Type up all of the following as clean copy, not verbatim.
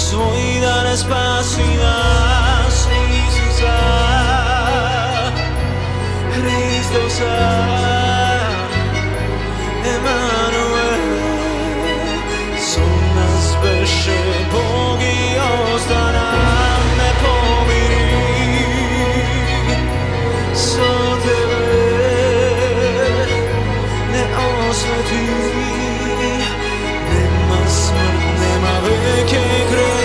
svoj dane spasi nas Isusa Hristosa Emanuel Som nas beše Bog i ostana ne pomiri So tebe ne osveti Nema smrt, nema veke krvi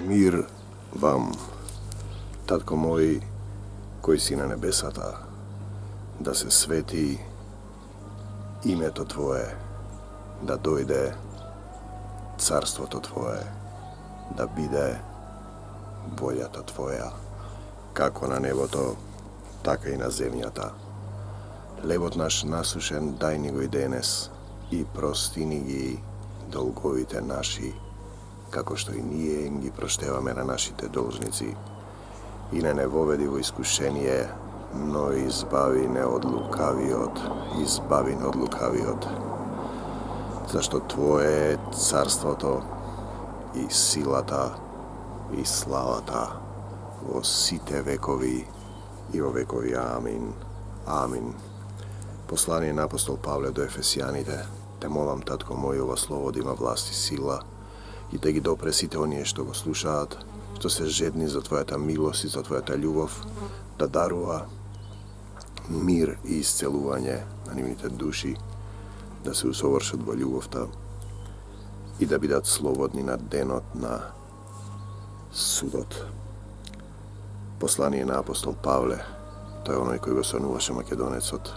Mir vam, Tatko moj, koji si na nebesata, da se sveti ime to Tvoje, da dojde carstvo to Tvoje, da bide volja to Tvoja, kako na nebo to, tako i na zemljata. Lebot naš nasušen daj ni go i denes, i prostini gi dolgovite naši, kako što i nije im gi proštevame na našite dolžnici. I ne vovedi u iskušenje, no izbavi ne od lukavi od. Zašto Tvoje je carstvo to, i sila ta, i slava ta, o site vekovi, i o vekovi. Amin. Amin. Poslani je apostol Pavle do Efesijanite, te molam, Tatko moj, ovo slovo da ima vlast i sila, i da gi dopresite onije što go slušat, što se žedni za Tvoja ta milost i za Tvoja ta ljubav, da daruva mir i isceluvanje na nivnite duši, da se usovršat vo ljubavta i da bidat slobodni na denot, na sudot. Poslani je na apostol Pavle, to je onaj koji go sonuvaše Makedonecot,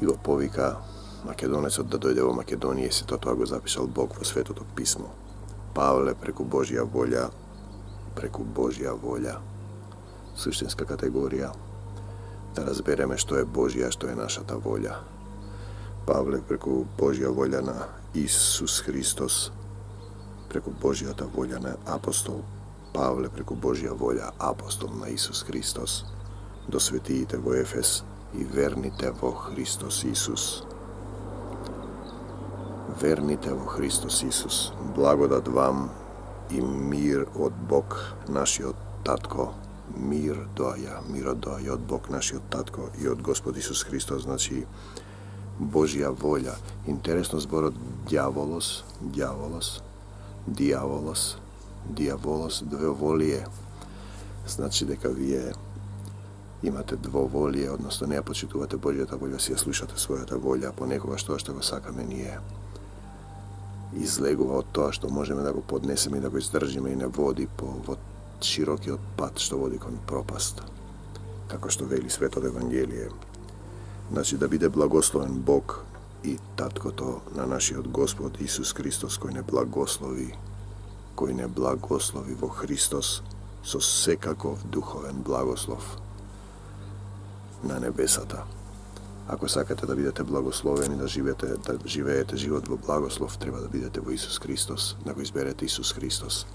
i go povika Makedonecot da dojde u Makedonije i se to go zapišal Bog vo Sveto pismo. Pavle preko Božja volja, suštinska kategorija, da razbereme što je Božja, što je naša ta volja. Pavle preko Božja volja na Isus Hristos, preko Božja ta volja na apostol. Pavle preko Božja volja apostol na Isus Hristos. Dosvetijte vo Efes i vernite vo Hristos Isus. Vernite vo Hristos Isus. Blagodat vam i mir od Bog naši od Tatko. Mirodaja od Bog naši od Tatko i od Gospod Isus Hristos, znači Božja volja. Interesno zbor od diavolos, dve volije. Znači deka vi imate dvovolije, odnosno ne počituvate Božja ta volja, si ja slušate svoja ta volja, po nekoga što go sakame nije izlegova od toga što možemo da go podnesemo i da go izdržimo i ne vodi po široki otpad što vodi kon propast, kako što veli Sveto Evangelije. Znači da bide blagosloven Bog i Tatko to na naši od Gospod Isus Hristos, koji ne blagoslovi vo Hristos so sekakov duhoven blagoslov na nebesata. Ako sakate da budete blagosloveni, da živete život vo blagoslov, treba da budete vo Isus Hristos, da go izberete Isus Hristos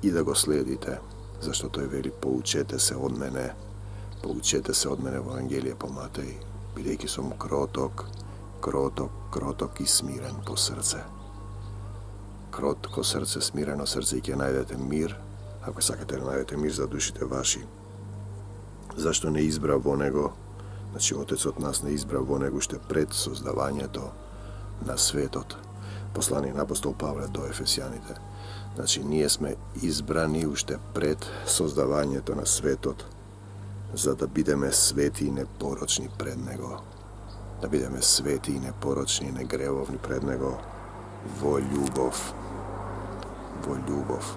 i da go slijedite, zašto to je veli, poučete se od mene v Evangelije po Mateji, bidejki som krotok i smiren po srce. Krotko srce, smireno srce i kje najdete mir, ako sakate da najdete mir za dušite vaši. Zašto ne izbravo nego, znači Otec od nas ne izbravo nego što pred sozdavanje to, на светот. Посланик апостол Павле до Ефесјаните. Значи, ние сме избрани уште пред создавањето на светот, за да бидеме свети и непорочни пред Него. Да бидеме свети и непорочни и негревовни пред Него во љубов. Во љубов.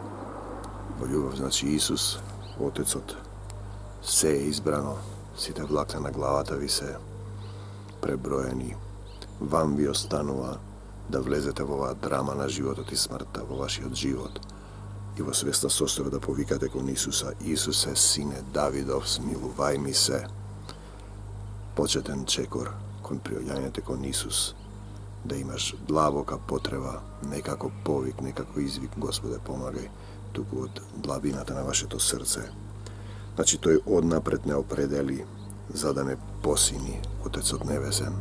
Во љубов, значи Исус, Отецот, се е избрано, сите влакна на главата ви се преброени. Вам ви останува да влезете во оваа драма на животот и смртта, во вашиот живот. И во свеста состојба да повикате кон Исуса: Исусе, сине Давидов, смилувај ми се. Почетен чекор кон приоѓањето кон Исус, да имаш длабока потреба, не како повик, не како извик: Господе, помагај, туку од длабината на вашето срце. Значи, тој однапред не определи за да не посини Отецот Небесен,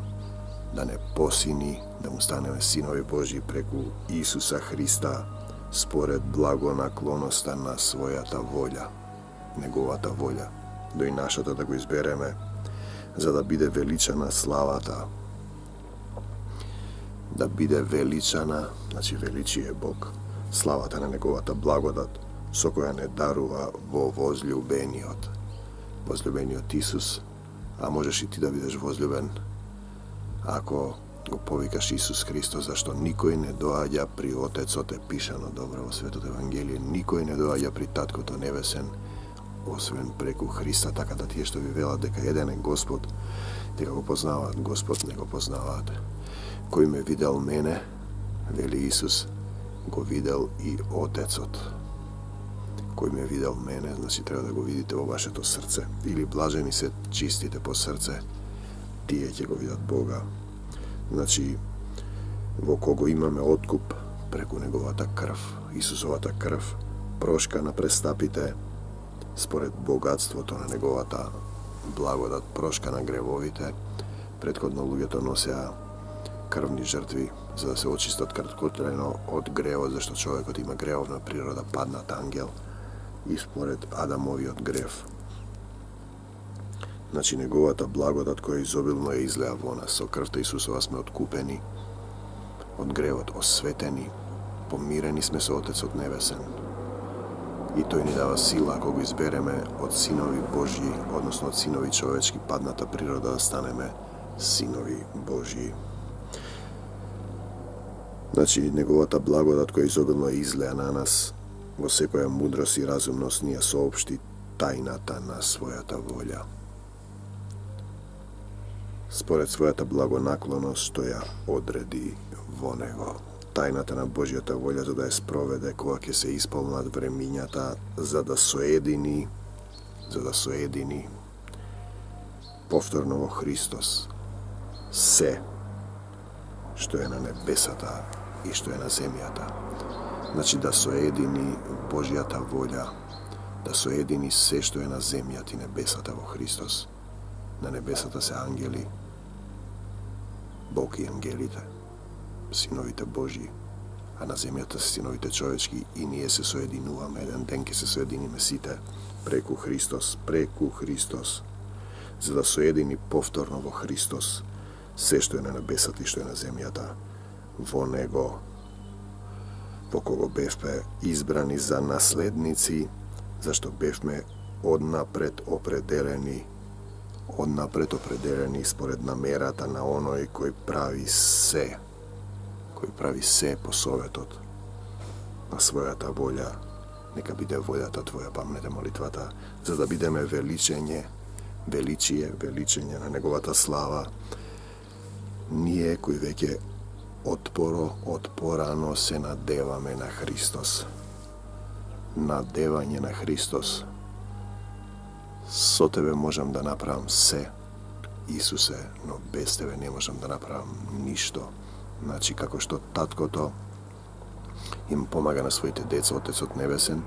да не посини, да му станеме синови Божии преку Исуса Христа, според благонаклоноста на својата волја, неговата волја, до и нашата да го избереме, за да биде величана славата, да биде величана, значи величие Бог, славата на неговата благодат, со која не дарува во возлюбениот Исус. А можеш и ти да бидеш возлюбен ако го повикаш Исус Христос, зашто никој не доаѓа при Отецот, е пишано добро во Светото Евангелие, никој не доаѓа при Таткото Небесен, освен преку Христа, така да тие што ви велат дека еден е Господ, дека го познаваат Господ, не го познаваат. Кој ме видел мене, вели Исус, го видел и Отецот. Кој ме видел мене, значи треба да го видите во вашето срце. Или блажени се чистите по срце, тие ќе го видат Бога. Значи, во кого имаме откуп преку неговата крв, Исусовата крв, прошка на престапите, според богатството на неговата благодат, прошка на гревовите. Претходно луѓето носеа крвни жртви за да се очистат краткотрено од гревот, зашто човекот има гревовна природа, паднат ангел, и според Адамовиот грев. Значи, неговата благодат која изобилно ја излеа во нас. Со крвта Исусова сме откупени од гревот, осветени, помирени сме со Отецот Небесен. И тој ни дава сила, ако го избереме од синови Божии, односно од синови човечки, падната природа, да станеме синови Божии. Значи, неговата благодат која изобилно ја излеа на нас, во секоја мудрост и разумност ни ја соопшти тајната на својата волја. Според својата благонаклоност што ја одреди во него. Тајната на Божјата волја за да ја спроведе кога ќе се исполнат времињата, за да соедини повторно во Христос се што е на небесата и што е на земјата. Значи, да соедини Божјата волја, да соедини се што е на земјата и небесата во Христос. На небесата се ангели, Бог и ангелите, синовите Божии, а на земјата се синовите човечки, и ние се соединуваме. Еден ден ќе се соединиме сите преку Христос, за да соедини повторно во Христос се што е на небесата и што е на земјата, во него, во кого бевме избрани за наследници, зашто бевме однапред определени според намерата на оној кој прави се по советот на својата волја. Нека биде волјата Твоја, памнете молитвата, за да бидеме величење на неговата слава. Ние кои веќе отпорано се надеваме на Христос. Надевање на Христос. Со Тебе можам да направам се, Исусе, но без Тебе не можам да направам ништо. Значи, како што Таткото им помага на своите деца, Отецот Небесен,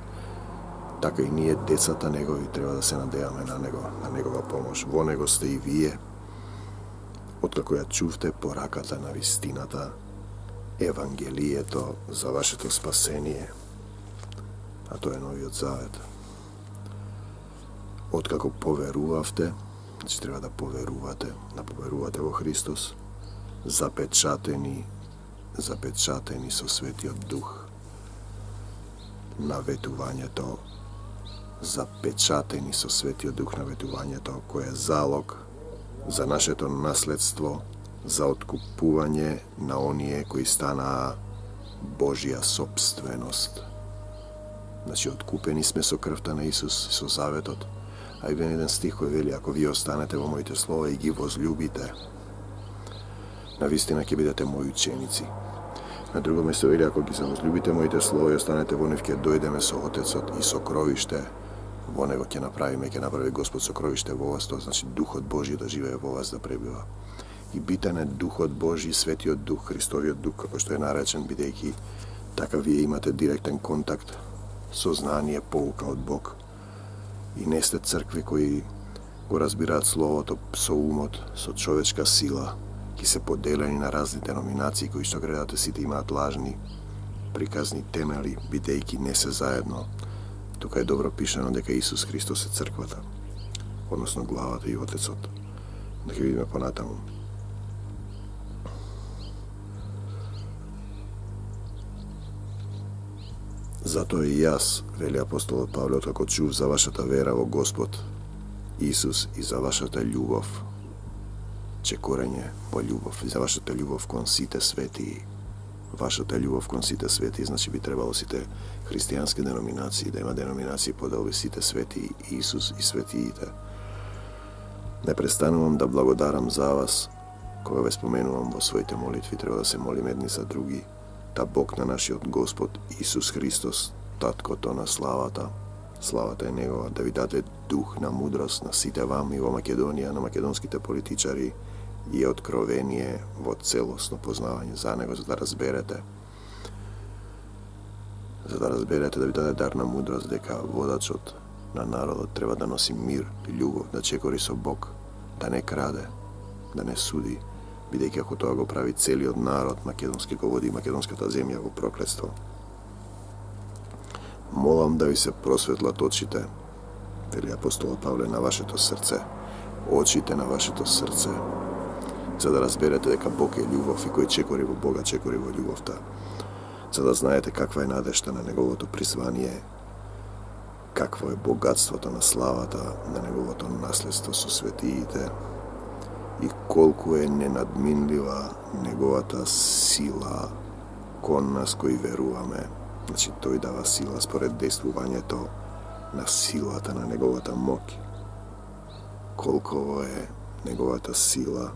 така и ние, децата Негови, треба да се надеваме на Него, на Негова помош. Во Него сте и вие, откако ја чувте пораката на вистината, Евангелието за вашето спасение, а тоа е Новиот Завет. Откако поверувавте, значи треба да поверувате во Христос, запечатени запечатени со Светиот Дух. Наветувањето, запечатени со Светиот Дух, наветувањето кое е залог за нашето наследство, за откупување на оние кои станаа Божја собственост. Значи, откупени сме со крвта на Исус, со заветот. А има еден стих кој вели: ако вие останете во моите слова и ги возлюбите, навистина ќе бидете мои ученици. На друго место вели: ако ги возлюбите моите слова и останете во нив, ќе дојдеме со Отецот и сокровиште во него ќе направи Господ сокровиште во вас, тоа значи Духот Божји да живее во вас, да пребива. И битен е Духот Божји, Светиот Дух, Христовиот Дух, како што е наречен, бидејќи така вие имате директен контакт, сознание, поука од Бог. И не сте цркви кои го разбираат Словото со умот, со човечка сила, ки се поделени на разни деноминации, кои што гредате сите имаат лажни приказни темели, бидејќи не се заедно. Тука е добро пишано дека Исус Христос е црквата, односно главата и Отецот. Да ќе видиме понатаму. Затоа и јас, вели апостолот Павле, како чув за вашата вера во Господ Исус и за вашата љубов, чекорење во љубов, и за вашата љубов кон сите светии. Вашата љубов кон сите светии, значи би требало сите христијански деноминации, да има деноминации поделби сите светии, Исус и светиите. Не престанувам да благодарам за вас, кога ве споменувам во своите молитви, треба да се молим едни за други, да Бог на нашиот Господ Исус Христос, Таткото на славата е Негова, да ви даде дух на мудрост на сите вам и во Македонија, на македонските политичари, и откровение во целосно познавање за Него, за да разберете, да ви даде дар на мудрост, дека водачот на народот треба да носи мир и љубов, да чекори со Бог, да не краде, да не суди, бидејќи ако тоа го прави целиот народ македонски, го води македонската земја во проклетство. Молам да ви се просветлат очите, вели апостолот Павле, на вашето срце, очите на вашето срце, за да разберете дека Бог е љубов и кој чекори во Бога, чекори во љубовта, за да знаете каква е надежта на Неговото призвание, какво е богатството на славата на Неговото наследство со светиите и колку е ненадминлива Неговата сила кон нас кои веруваме. Значи, тој дава сила според действувањето на силата на Неговата моќ. Колко е Неговата сила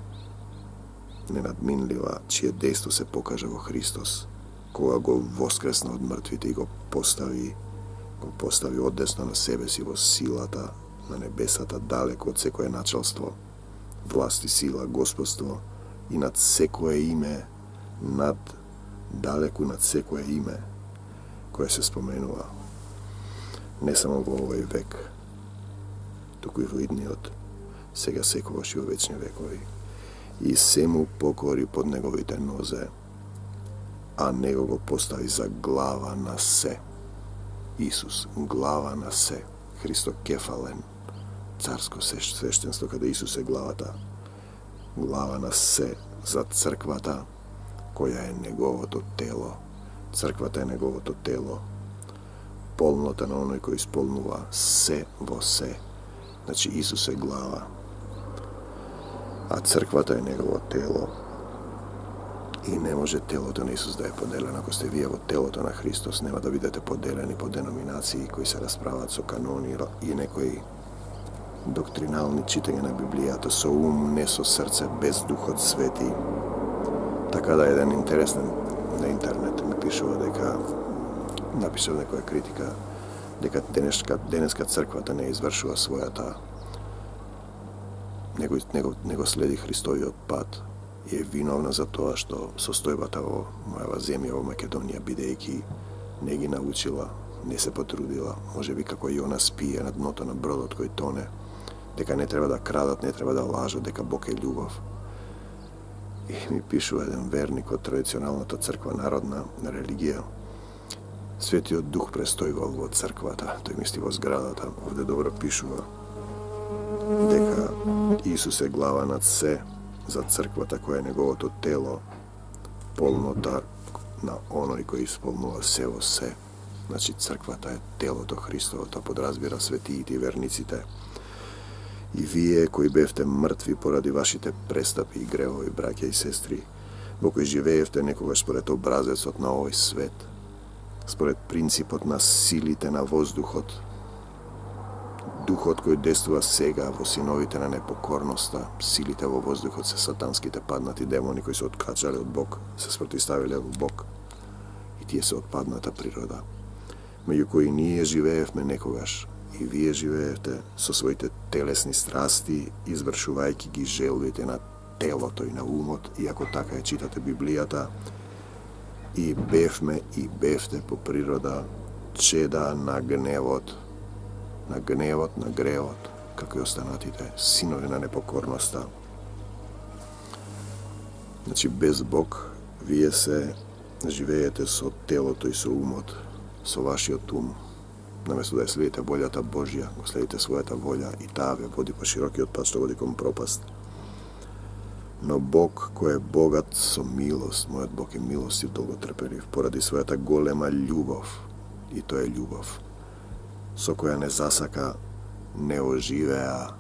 ненадминлива, чие дејство се покажа во Христос, кога го воскресна од мртвите и го постави одесно на себе си во силата на небесата, далеко од секое началство, власт и сила, господство и над секое име, далеку над секое име кое се споменува, не само во овој век, туку и во идниот, сега секогаш и во вечни векови. И се му покори под неговите нозе, а него го постави за глава на се. Исус, глава на се. Христокефален, царско свештенство, каде Исус е главата. Глава на се за црквата, која е неговото тело. Црквата е неговото тело. Полнота на оној кој исполнува се во се. Значи Исус е глава, а црквата е негово тело. И не може телото на Исус да е поделено. Ако сте вие во телото на Христос, нема да бидете поделени по деноминации кои се расправат со канони и некои доктринални читање на Библијата со ум, не со срце, без Духот Свети. Така да еден интересен на интернет ми пишува дека напишав некоја критика дека денеска црквата не извршува својата, него следи Христовиот пат и е виновна за тоа што состојбата во мојава земја, во Македонија, бидејќи не ги научила, не се потрудила, можеби како и она спие на дното на бродот кој тоне, дека не треба да крадат, не треба да лажат, дека Бог е љубов. И ми пишува еден верник од традиционалната црква, народна религија. Светиот Дух престојувал во црквата, тој мисли во зградата. Овде добро пишува дека Исус е глава над се за црквата која е неговото тело, полнота на оној кој исполнува се во се. Значи, црквата е телото Христово, тоа подразбира светиите и верниците. И вие кои бевте мртви поради вашите престапи и гревови, браќа и сестри, во кои живеевте некогаш според образецот на овој свет, според принципот на силите на воздухот, духот кој действува сега во синовите на непокорноста. Силите во воздухот се сатанските паднати демони кои се откачале од Бог, се спротиставиле во Бог, и тие се од падната природа, меѓу кои ние живеевме некогаш, и вие живеевте со своите телесни страсти, извршувајќи ги желбите на телото и на умот, и ако така ја читате Библијата, и бевме и бевте по природа чеда на гневот, на гревот, како и останатите синови на непокорноста. Значи, без Бог, вие се живеете со телото и со умот, со вашиот ум. Наместо да ја следите волјата Божја, го следите својата волја, и таа ве води по широкиот пат што води кон пропаст. Но Бог, кој е богат со милост, мојот Бог е милостив, долготрпелив, поради својата голема љубов, и тоа е љубов, со која не засака, не оживеа,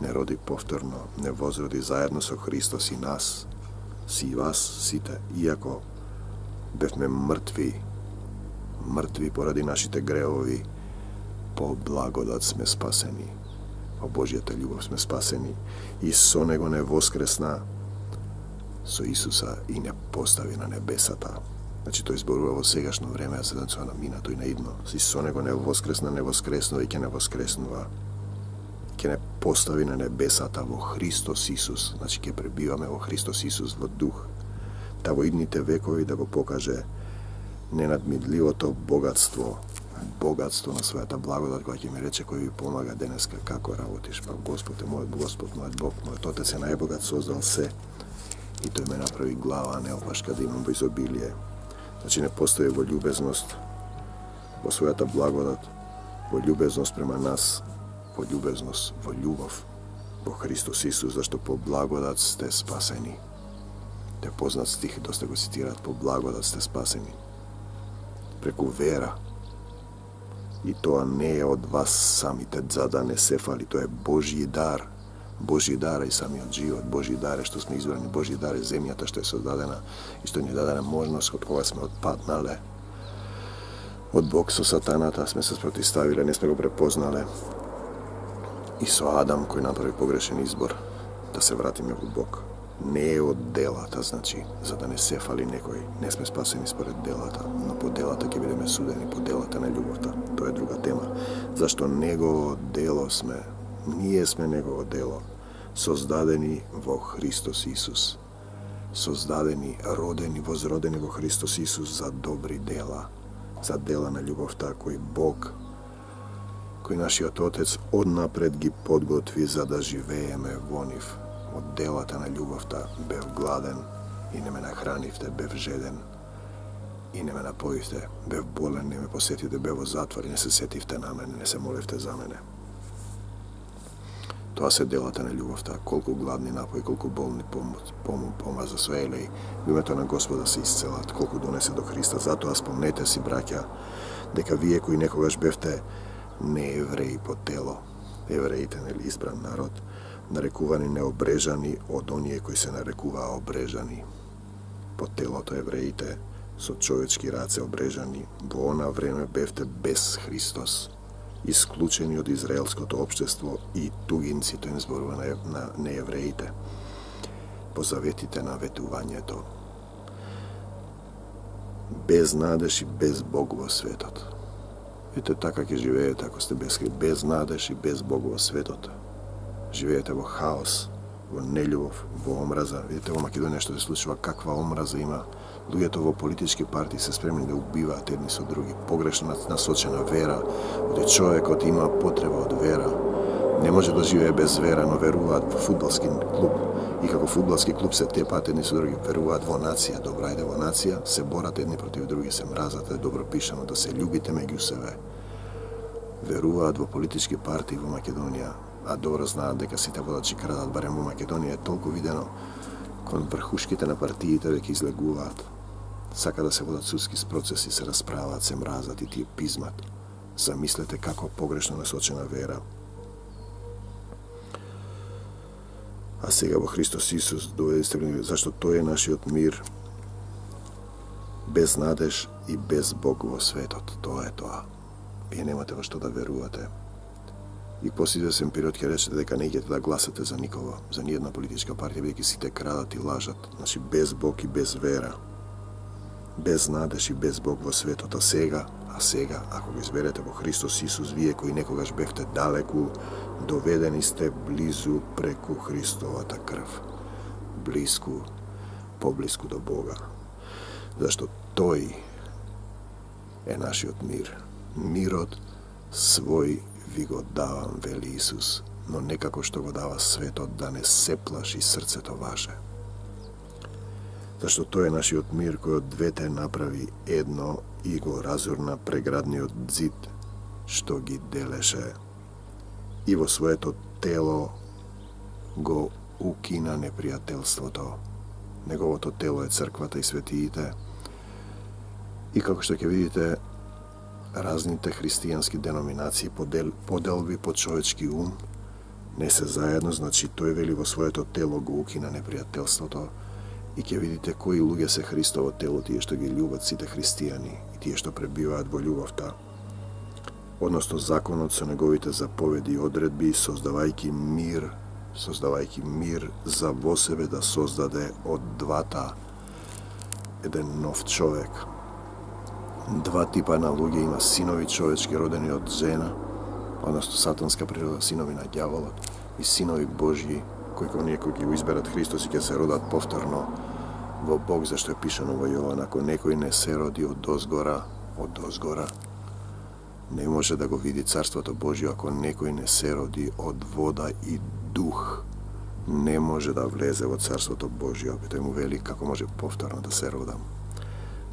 не роди повторно, не возроди заедно со Христос и нас, и вас сите, иако бевме мртви поради нашите гревови, по благодат сме спасени. По Божјата љубов сме спасени, и со Него не воскресна со Исуса и не постави на небесата. Значи, тој зборува во сегашно време, а седнацува на минато и на идно. И со Него не воскреснува и ќе не воскреснува. Ќе не постави на небесата во Христос Исус. Значи, ќе пребиваме во Христос Исус во дух. Та во идните векови да го покаже ненадмидливото богатство на својата благодат, која ќе ми рече, кој ви помага денеска, како работиш. Па Господ е мојот Господ, мојот Бог, мојот Отец е најбогат, создал се, и тој ме направи глава, а не опашка, да имам во изобилие. Значи, не постои во љубезност, во својата благодат, во љубезност према нас, во љубезност, во љубов, во Христос Исус, зашто по благодат сте спасени. Те познат стих, доста го цитираат, по благодат сте спасени. Преку вера. И тоа не е од вас самите, за да не се фали, тоа е Божји дар. Божји дар е самиот живот, Божји дар е што сме избрани, Божји дар е земјата што е создадена и што ни е дадена можност од кога сме отпаднале од Бог со сатаната, сме се спротиставиле, не сме го препознале, и со Адам кој направи погрешен избор да се вратиме во Бог. Не е од делата, значи, за да не се фали некој. Не сме спасени според делата, но по делата ќе бидеме судени, по делата на љубовта. Тоа е друга тема. Зашто негово дело сме, ние сме негово дело, создадени во Христос Исус. Создадени, родени, возродени во Христос Исус за добри дела, за дела на љубовта кој Бог, кој нашиот Отец однапред ги подготви за да живееме во нив. Од делата на љубовта бев гладен и не ме нахранивте, бев жеден и не ме напоивте, бев болен, не ме посетите, бев во затвор и не се сетивте на мене, не се молевте за мене. Тоа се делата на љубовта, колку гладни напои, колку болни помаза со елеј, во името на Господа се исцелат, колку донесе до Христа. Затоа спомнете си, браќа, дека вие кои некогаш бевте не евреи по тело, евреите, нели, избран народ, нарекувани необрежани од оние кои се нарекуваа обрежани. По телото евреите, со човечки раце обрежани, во она време бевте без Христос, исклучени од израелското општество и тугинци, тој зборува на неевреите, по заветите на ветувањето. Без надеж и без Бог во светот. Ете, така ќе живеете ако сте без надеж и без Бог во светот. Живеете во хаос, во нељубов, во омраза. Видите во Македонија што се случува, каква омраза има. Луѓето во политички партии се спремни да убиваат едни со други. Погрешно насочена вера, оде човекот има потреба од вера. Не може да живее без вера, но веруваат во фудбалски клуб. И како фудбалски клуб се тепаат едни со други, веруваат во нација, добра иде во нација, се борат едни против други, се мразат, е добро пишано, да се љубите меѓу себе. Веруваат во политички партии во Македонија, а добро знаат дека сите водачи крадат, барем во Македонија е толку видено кон врхушките на партиите веќе излегуваат. Сака да се водат судски процеси, се расправаат, се мразат и тие пизмат. Замислете како погрешно насочена вера. А сега во Христос Исус доведете, зашто тој е нашиот мир, без надеж и без Бог во светот. Тоа е тоа. Вие немате во што да верувате. И после извесен период ќе речете дека не идете да гласате за никого, за ниједна политичка партија, бидејќи сите крадат и лажат. Значи без Бог и без вера. Без надеж и без Бог во светот. А сега, ако го изберете во Христос Исус, вие кои некогаш бевте далеку, доведени сте близу преку Христовата крв. Поблиску до Бога. Зашто тој е нашиот мир. Мирот свој ви го давам, вели Исус, но не како што го дава светот, да не се плаши срцето ваше. Зашто тој е нашиот мир кој од двете направи едно и го разурна преградниот зид што ги делеше и во своето тело го укина непријателството. Неговото тело е црквата и светиите. И како што ќе видите, разните христијански деноминации, поделби по човечки ум, не се заедно, значи тој вели во своето тело го укина непријателството. И ќе видите кои луѓе се Христово тело, тие што ги љубат сите христијани и тие што пребиваат во љубовта. Односно законот со неговите заповеди и одредби, создавајќи мир за во себе да создаде од двата еден нов човек. Два типа на луѓе има: синови човечки родени од жена, односно сатанска природа, синови на ѓаволот, и синови Божји, кои ги го изберат Христос и ќе се родат повторно во Бог, зашто е пишано во Јован: ако некој не се роди од озгора, не може да го види Царството Божјо. Ако некој не се роди од вода и дух, не може да влезе во Царството Божјо. Тој му вели како може повторно да се родам.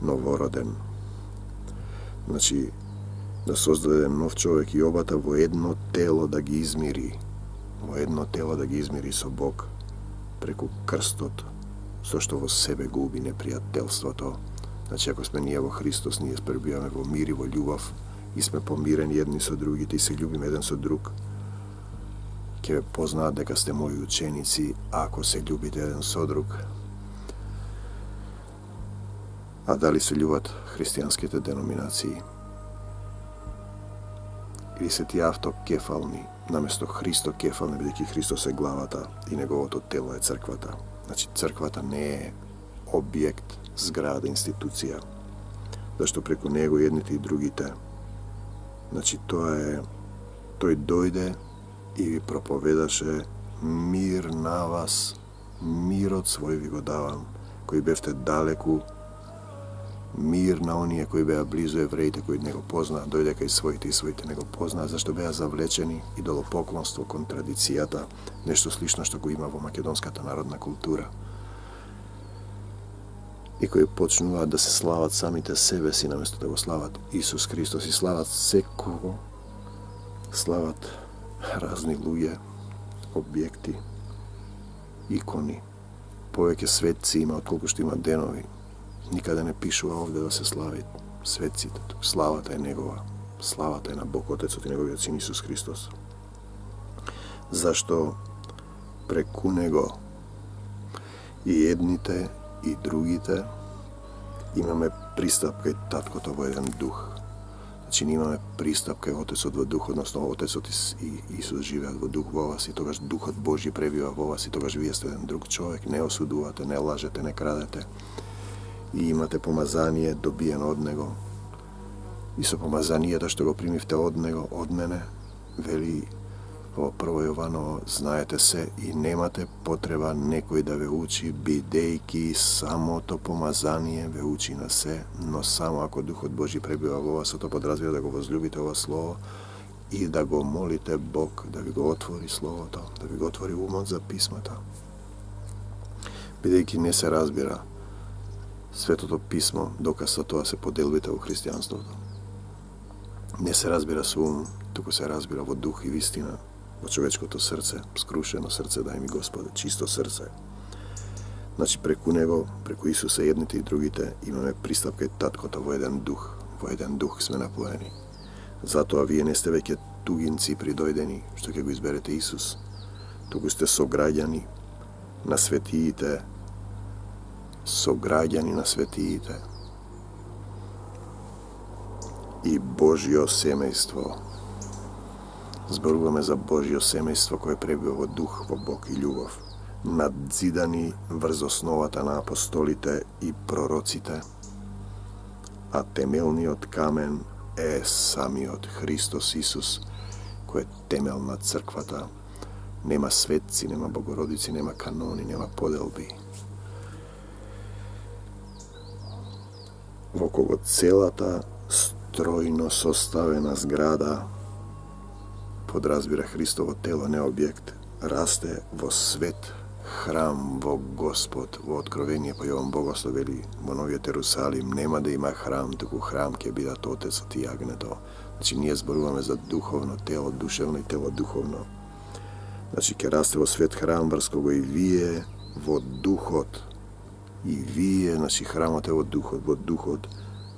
Новороден. Значи, да создаде нов човек и обата во едно тело да ги измири. Со Бог преку крстот, со што во себе го уби непријателството. Значи, ако сме ние во Христос, ние пребиваме во мир и во љубов и сме помирени едни со другите и се љубиме еден со друг, ќе ве познаат дека сте мои ученици ако се љубите еден со друг. А дали се љубат христијанските деноминации? Или се тие автокефални, наместо христокефални, бидејќи Христос е главата и неговото тело е црквата. Значи, црквата не е објект, зграда, институција, зашто преку него едните и другите. Значи, тој дојде и ви проповедаше: мир на вас, мирот свој ви го давам, кои бевте далеку, мир на оние кои беа близу, евреите кои не го познаат, дојде кај своите и своите не го познаат, зашто беа завлечени идолопоклонство, кон традицијата, нешто слично што го има во македонската народна култура. И кои почнуваат да се слават самите себе си, наместо да го слават Исус Христос, и слават секого, слават разни луѓе, објекти, икони. Повеќе светци има отколку што има денови. Никаде не пишува овде да се слави светците. Славата е негова. Славата е на Бог Отецот и неговиот Син Исус Христос. Зашто преку него и едните и другите имаме пристап кај Таткото во еден дух. Значи, ние имаме пристап кај Отецот во дух, односно Отецот и Исус живеат во дух во вас, и тогаш Духот Божји пребива во вас, и тогаш вие сте еден друг човек, не осудувате, не лажете, не крадете, и имате помазание добиено од него. И со помазанието што го примивте од него, од мене, вели во 1 Јованово: знаете се и немате потреба некој да ве учи, бидејќи самото помазание ве учи на се, но само ако Духот Божји пребива во вас, тоа подразбира да го возлюбите ова слово и да го молите Бог да ви го отвори словото, да ви го отвори умот за писмата. Бидејќи не се разбира Светото писмо, доказ за тоа се поделбите во христијанството. Не се разбира со ум, туку се разбира во дух и вистина, во човечкото срце, скрушено срце дај ми Господе, чисто срце. Значи преку него, преку Исуса едните и другите, имаме пристап кај Таткото во еден дух сме напоени. Затоа вие не сте веќе тугинци придојдени, што ќе го изберете Исус, туку сте сограѓани на светиите, и Божјо семејство. Зборуваме за Божјо семејство кое пребива во дух, во Бог и љубов, надзидани врз основата на апостолите и пророците, а темелниот камен е самиот Христос Исус, кој е темел на црквата. Нема светци, нема богородици, нема канони, нема поделби. Во кого целата стројно составена зграда, подразбира Христово тело, не објект, расте во свет, храм во Господ. Во Откровение по Јован Богослов вели во Новиот Ерусалим нема да има храм, туку храм ќе бидат Отецот и јагнето. Значи ние зборуваме за духовно тело, душевно и тело духовно. Значи ќе расте во свет храм врз кого и вие во духот, и вие, значи храмот е во духот,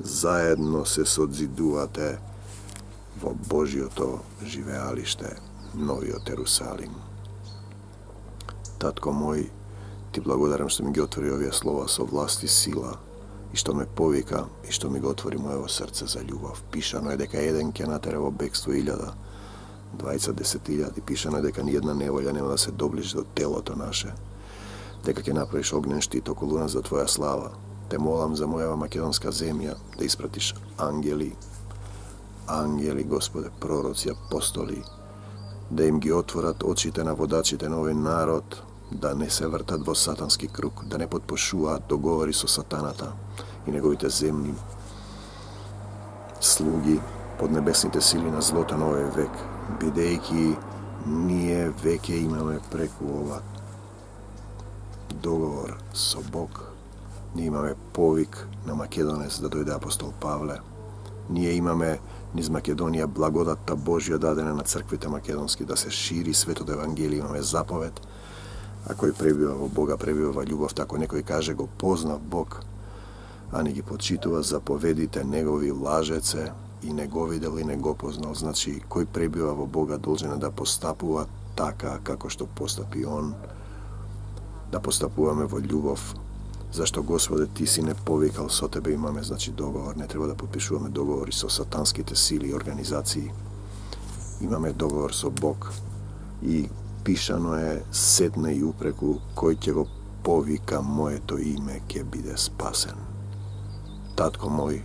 заедно се содзидувате во Божјото живеалиште, Новиот Ерусалим. Татко мој, ти благодарам што ми ги отвори овие слова со власт и сила, и што ме повика, и што ми го отвори моево срце за љубов. Пишано е дека еден ќе натера во бегство 1000, 20 пишано е дека ниједна неволја нема да се доближи до телото наше, дека ќе направиш огнен штит околу нас за Твоја слава. Те молам за мојава македонска земја да испратиш ангели, Господе, пророци, апостоли, да им ги отворат очите на водачите на овој народ, да не се вртат во сатански круг, да не потпошуваат договори со сатаната и неговите земни слуги под небесните сили на злото на овој век, бидејќи ние веќе имаме преку ова договор со Бог. Ние имаме повик на Македонец да дојде апостол Павле. Ние имаме низ Македонија благодатта Божја дадена на црквите македонски да се шири светото евангелие. Имаме заповед, а кој пребива во Бога, пребива во љубов. Ако некој каже го познав Бог, а не ги почитува заповедите негови, лажеце и не го видел и не го познал. Значи, кој пребива во Бога должен да постапува така како што постапи Он, да постапуваме во љубов. Зашто, Господе, Ти си не повикал, со Тебе имаме, значи, договор. Не треба да подпишуваме договори со сатанските сили и организации. Имаме договор со Бог. И пишано е седна и упреку, кој ќе го повика моето име, ќе биде спасен. Татко мој,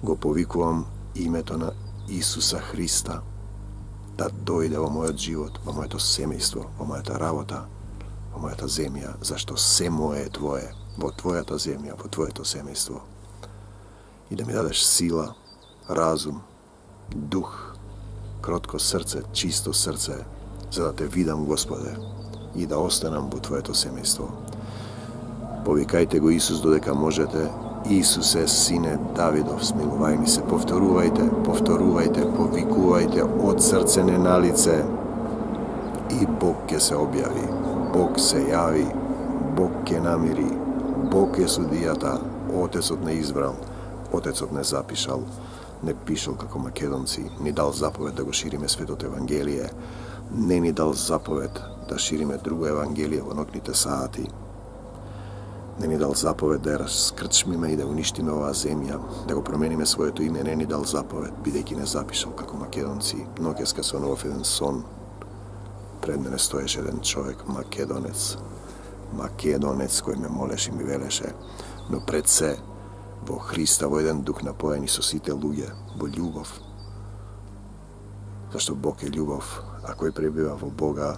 го повикувам името на Исуса Христа да дојде во мојот живот, во моето семејство, во мојата работа, во мојата земја, зашто се мое е Твое, во Твојата земја, во Твоето семејство. И да ми дадеш сила, разум, дух, кротко срце, чисто срце, за да Те видам, Господе, и да останам во Твоето семејство. Повикајте го Исус додека можете. Исусе, Сине Давидов, смилувај ми се. Повторувајте, повикувајте од срце не на лице. И Бог ќе се објави. Бог се јави, Бог ќе намири, Бог е судијата, Отецот не избрал, Отецот не запишал, не пишал како македонци, ни дал заповед да го шириме светото евангелие, не ни дал заповед да шириме друго евангелие во ноќните сати, не ни дал заповед да ја раскрчмиме и да уништиме оваа земја, да го промениме своето име, не ни дал заповед, бидејќи не запишал како македонци. Ноќеска сонував еден сон. Пред мене стоеше еден човек, македонец, кој ме молеше и ми велеше, но пред се, во Христа, во еден дух напоени со сите луѓе, во љубов. Зашто Бог е љубов, а кој пребива во Бога,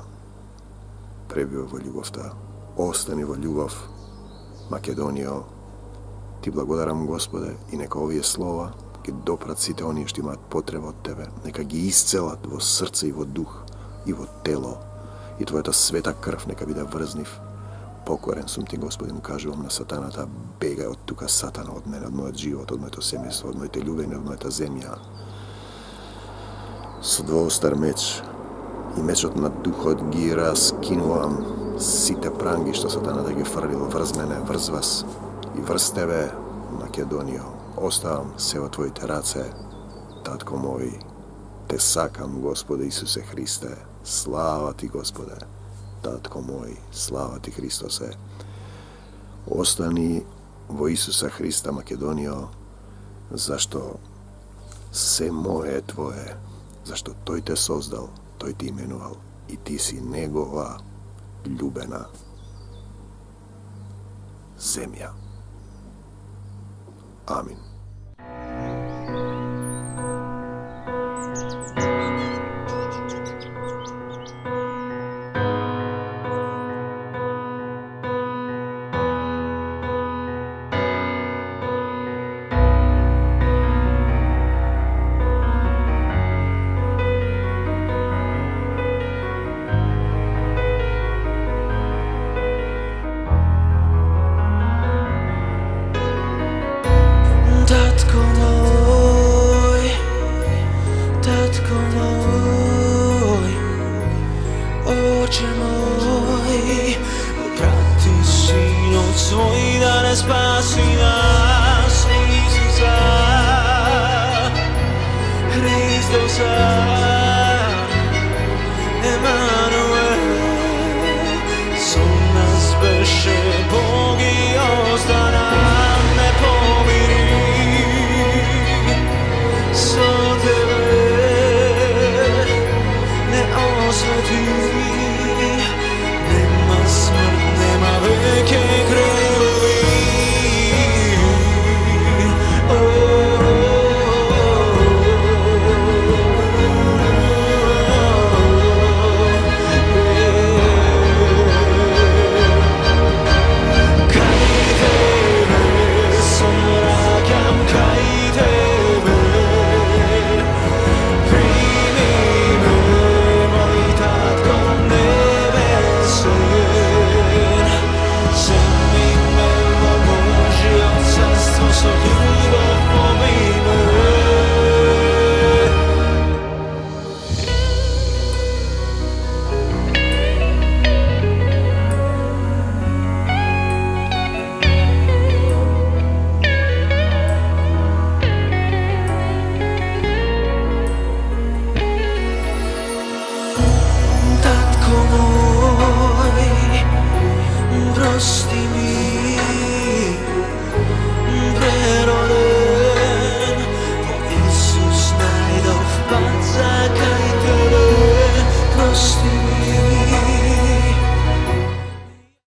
пребива во љубовта. Остани во љубов, Македонијо. Ти благодарам, Господе, и нека овие слова ги допрат сите оние што имаат потреба од Тебе, нека ги исцелат во срце и во дух, и во тело, и Твојата света крв нека биде врзнив. Покорен сум Ти, Господи, му кажувам на сатаната, бегај од тука, сатана, од мене, од мојот живот, од моето семејство, од моите љубени, од мојата земја. Со двоостар меч и мечот на духот ги раскинувам site prangi što Satana da ги фрлил врз мене, врз вас и врз тебе, Македонијо. Оставам се во твоите раце, татко мој. Те сакам, Господе Исусе Христе. Слава ти, Господе. Татко мој, слава ти, Христосе. Остани во Исуса Христа, Македонијо, зашто се мое е твое, зашто тој те создал, тој ти именувал и ти си негова љубена земја. Амин. Tatko moj, oče moj, prati sinot svoj da ne spasi nas, Isusa Hristosa.